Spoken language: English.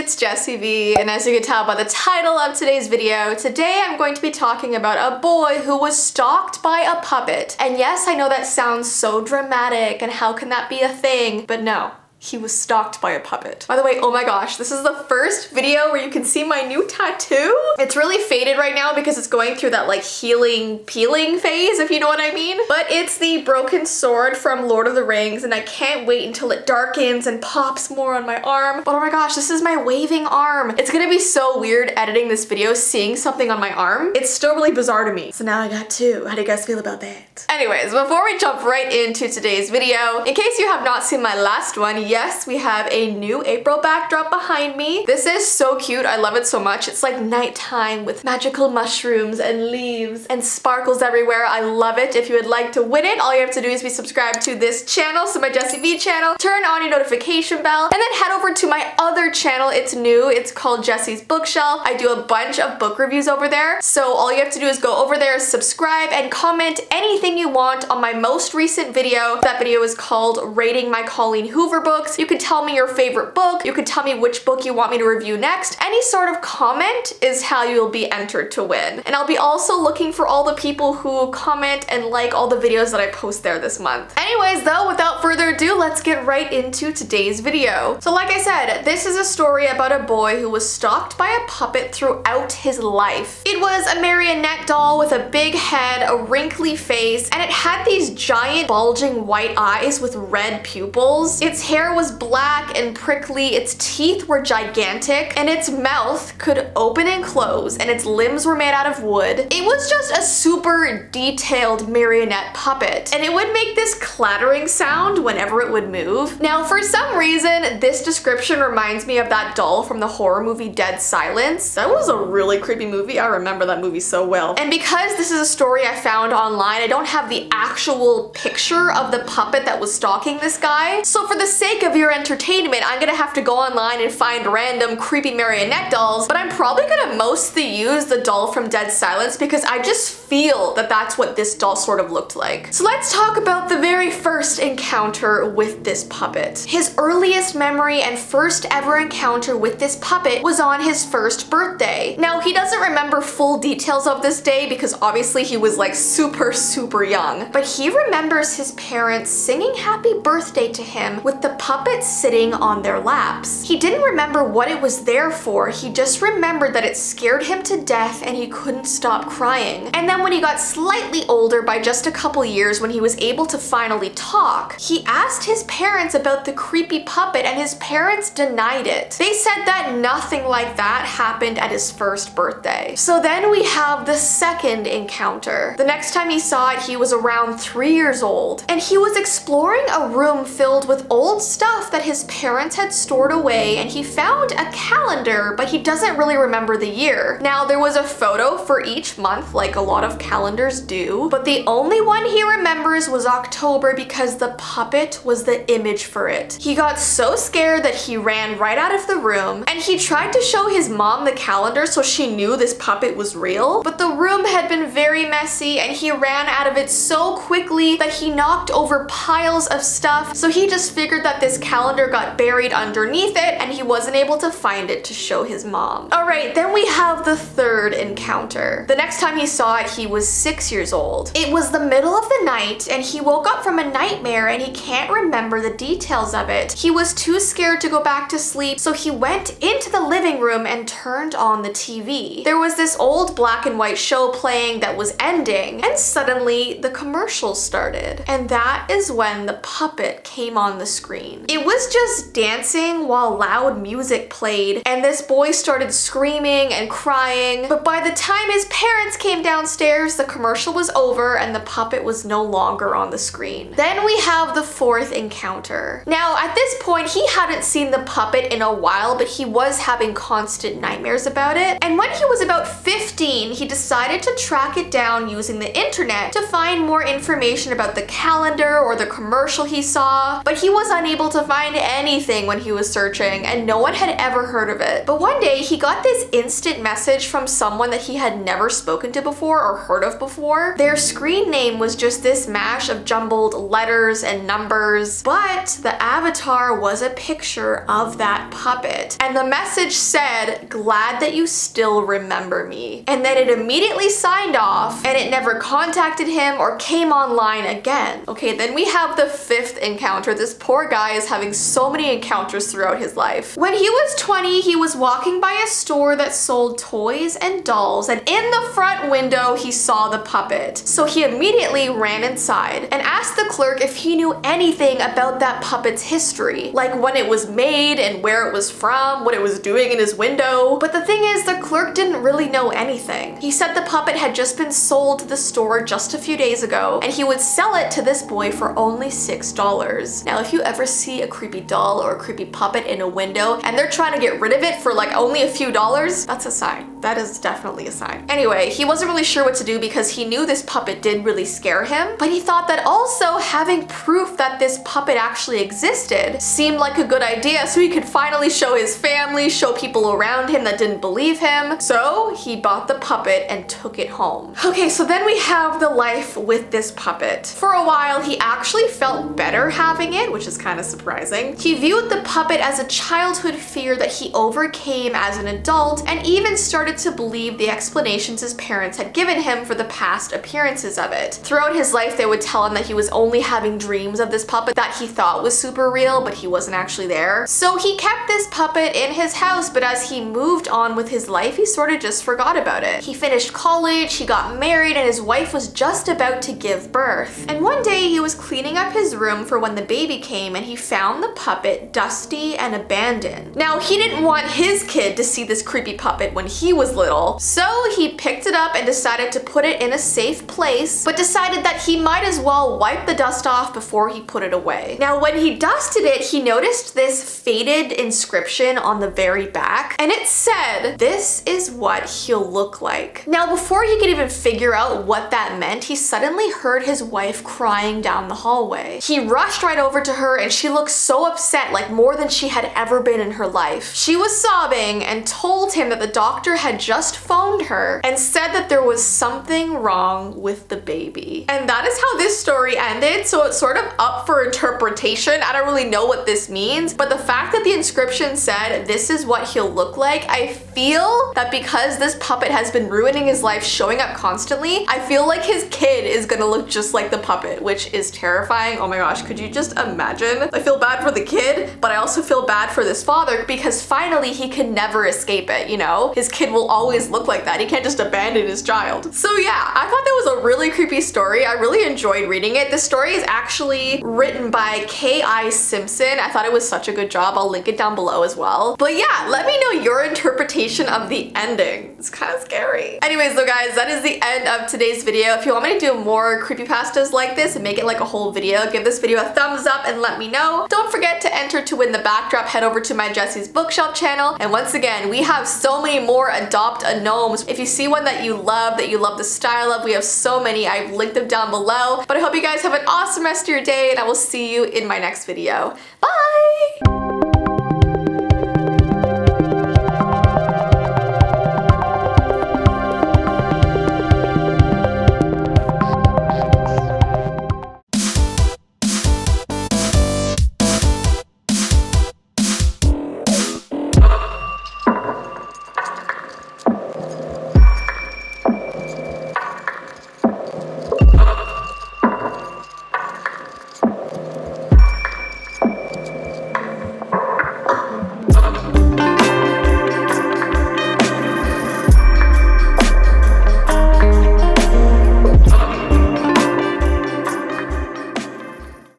it's Jessii Vee, and as you can tell by the title of today's video, today I'm going to be talking about a boy who was stalked by a puppet. And yes, I know that sounds so dramatic and how can that be a thing, but no. He was stalked by a puppet. By the way, oh my gosh, this is the first video where you can see my new tattoo. It's really faded right now because it's going through that like healing, peeling phase, if you know what I mean. But it's the broken sword from Lord of the Rings, and I can't wait until it darkens and pops more on my arm. But oh my gosh, this is my waving arm. It's gonna be so weird editing this video, seeing something on my arm. It's still really bizarre to me. So now I got two. How do you guys feel about that? Anyways, before we jump right into today's video, in case you have not seen my last one, yes, we have a new April backdrop behind me. This is so cute. I love it so much. It's like nighttime with magical mushrooms and leaves and sparkles everywhere. I love it. If you would like to win it, all you have to do is be subscribed to this channel, so my Jessii Vee channel, turn on your notification bell, and then head over to my other channel. It's new. It's called Jessie's Bookshelf. I do a bunch of book reviews over there. So all you have to do is go over there, subscribe, and comment anything you want on my most recent video. That video is called Rating My Colleen Hoover Books. You can tell me your favorite book. You can tell me which book you want me to review next. Any sort of comment is how you'll be entered to win. And I'll be also looking for all the people who comment and like all the videos that I post there this month. Anyways though, without further ado, let's get right into today's video. So like I said, this is a story about a boy who was stalked by a puppet throughout his life. It was a marionette doll with a big head, a wrinkly face, and it had these giant bulging white eyes with red pupils. Its hair was black and prickly, its teeth were gigantic, and its mouth could open and close, and its limbs were made out of wood. It was just a super detailed marionette puppet, and it would make this clattering sound whenever it would move. Now, for some reason, this description reminds me of that doll from the horror movie Dead Silence. That was a really creepy movie. I remember that movie so well. And because this is a story I found online, I don't have the actual picture of the puppet that was stalking this guy. So for the sake of your entertainment, I'm gonna have to go online and find random creepy marionette dolls, but I'm probably gonna mostly use the doll from Dead Silence because I just feel that that's what this doll sort of looked like. So let's talk about the very first encounter with this puppet. His earliest memory and first ever encounter with this puppet was on his first birthday. Now, he doesn't remember full details of this day because obviously he was like super young, but he remembers his parents singing happy birthday to him with the puppet sitting on their laps. He didn't remember what it was there for, he just remembered that it scared him to death and he couldn't stop crying. And then when he got slightly older, by just a couple years, when he was able to finally talk, he asked his parents about the creepy puppet and his parents denied it. They said that nothing like that happened at his first birthday. So then we have the second encounter. The next time he saw it, he was around 3 years old, and he was exploring a room filled with old stuff that his parents had stored away, and he found a calendar, but he doesn't really remember the year. Now, there was a photo for each month, like a lot of calendars do, but the only one he remembers was October because the puppet was the image for it. He got so scared that he ran right out of the room, and he tried to show his mom the calendar so she knew this puppet was real, but the room had been very messy, and he ran out of it so quickly that he knocked over piles of stuff, so he just figured that this calendar got buried underneath it and he wasn't able to find it to show his mom. Alright, then we have the third encounter. The next time he saw it, he was 6 years old. It was the middle of the night and he woke up from a nightmare and he can't remember the details of it. He was too scared to go back to sleep, so he went into the living room and turned on the TV. There was this old black and white show playing that was ending, and suddenly the commercials started. And that is when the puppet came on the screen. It was just dancing while loud music played, and this boy started screaming and crying, but by the time his parents came downstairs, the commercial was over and the puppet was no longer on the screen. Then we have the fourth encounter. Now, at this point, he hadn't seen the puppet in a while, but he was having constant nightmares about it, and when he was about 15, he decided to track it down using the internet to find more information about the calendar or the commercial he saw, but he was unable able to find anything when he was searching, and no one had ever heard of it. But one day he got this instant message from someone that he had never spoken to before or heard of before. Their screen name was just this mash of jumbled letters and numbers, but the avatar was a picture of that puppet. And the message said, "Glad that you still remember me." And then it immediately signed off, and it never contacted him or came online again. Okay, then we have the fifth encounter. This poor guy is having so many encounters throughout his life. When he was 20, he was walking by a store that sold toys and dolls, and in the front window he saw the puppet. So he immediately ran inside and asked the clerk if he knew anything about that puppet's history, like when it was made and where it was from, what it was doing in his window. But the thing is, the clerk didn't really know anything. He said the puppet had just been sold to the store just a few days ago, and he would sell it to this boy for only $6. Now, if you ever see a creepy doll or a creepy puppet in a window and they're trying to get rid of it for like only a few dollars, that's a sign. That is definitely a sign. Anyway, he wasn't really sure what to do because he knew this puppet did really scare him, but he thought that also having proof that this puppet actually existed seemed like a good idea, so he could finally show his family, show people around him that didn't believe him. So he bought the puppet and took it home. Okay, so then we have the life with this puppet. For a while, he actually felt better having it, which is kind of surprising. He viewed the puppet as a childhood fear that he overcame as an adult, and even started to believe the explanations his parents had given him for the past appearances of it. Throughout his life, they would tell him that he was only having dreams of this puppet that he thought was super real, but he wasn't actually there. So he kept this puppet in his house, but as he moved on with his life, he sort of just forgot about it. He finished college, he got married, and his wife was just about to give birth. And one day he was cleaning up his room for when the baby came, and he found the puppet dusty and abandoned. Now, he didn't want his kid to see this creepy puppet when he was little, so he picked it up and decided to put it in a safe place, but decided that he might as well wipe the dust off before he put it away. Now, when he dusted it, he noticed this faded inscription on the very back, and it said, "This is what he'll look like." Now, before he could even figure out what that meant, he suddenly heard his wife crying down the hallway. He rushed right over to her, and she looked so upset, like more than she had ever been in her life. She was sobbing and told him that the doctor had just phoned her and said that there was something wrong with the baby. And that is how this story ended, so it's sort of up for interpretation. I don't really know what this means, but the fact that the inscription said, "This is what he'll look like," I feel that because this puppet has been ruining his life, showing up constantly, I feel like his kid is gonna look just like the puppet, which is terrifying. Oh my gosh, could you just imagine? I feel bad for the kid, but I also feel bad for this father because finally he can never escape it, you know? His kid will always look like that. He can't just abandon his child. So yeah, I thought that was a really creepy story. I really enjoyed reading it. This story is actually written by K.I. Simpson. I thought it was such a good job. I'll link it down below as well. But yeah, let me know your interpretation of the ending. It's kind of scary. Anyways though guys, that is the end of today's video. If you want me to do more creepypastas like this and make it like a whole video, give this video a thumbs up and let me know. Don't forget to enter to win the backdrop. Head over to my Jessie's Bookshelf channel. And once again, we have so many more Adopt a Gnomes. If you see one that you love the style of, we have so many. I've linked them down below. But I hope you guys have an awesome rest of your day, and I will see you in my next video. Bye!